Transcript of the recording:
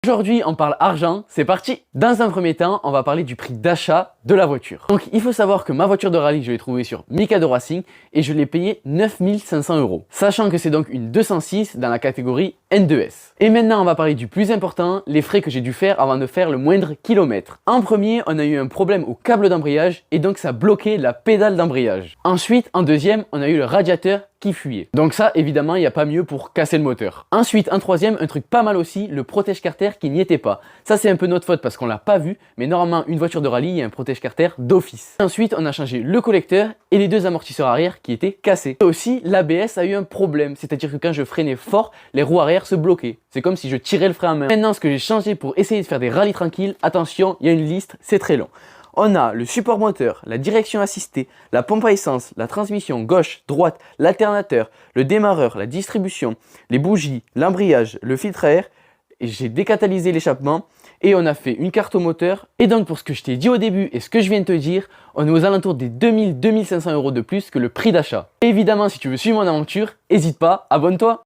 Aujourd'hui, on parle argent, c'est parti! Dans un premier temps, on va parler du prix d'achat de la voiture. Donc, il faut savoir que ma voiture de rallye, je l'ai trouvée sur Mikado Racing et je l'ai payée 9 500 €. Sachant que c'est donc une 206 dans la catégorie N2S. Et maintenant, on va parler du plus important, les frais que j'ai dû faire avant de faire le moindre kilomètre. En premier, on a eu un problème au câble d'embrayage et donc ça bloquait la pédale d'embrayage. Ensuite, en deuxième, on a eu le radiateur qui fuyait. Donc ça, évidemment, il n'y a pas mieux pour casser le moteur. Ensuite, en troisième, un truc pas mal aussi, le protège-carter qui n'y était pas. Ça, c'est un peu notre faute parce qu'on l'a pas vu, mais normalement, une voiture de rallye, il y a un protège-carter d'office. Ensuite, on a changé le collecteur et les deux amortisseurs arrière qui étaient cassés. Et aussi, l'ABS a eu un problème, c'est-à-dire que quand je freinais fort, les roues arrière se bloquaient. C'est comme si je tirais le frein à main. Maintenant, ce que j'ai changé pour essayer de faire des rallyes tranquilles, attention, il y a une liste, c'est très long. On a le support moteur, la direction assistée, la pompe à essence, la transmission gauche, droite, l'alternateur, le démarreur, la distribution, les bougies, l'embrayage, le filtre à air. Et j'ai décatalysé l'échappement et on a fait une carte au moteur. Et donc pour ce que je t'ai dit au début et ce que je viens de te dire, on est aux alentours des 2000-2500 € de plus que le prix d'achat. Évidemment, si tu veux suivre mon aventure, n'hésite pas, abonne-toi.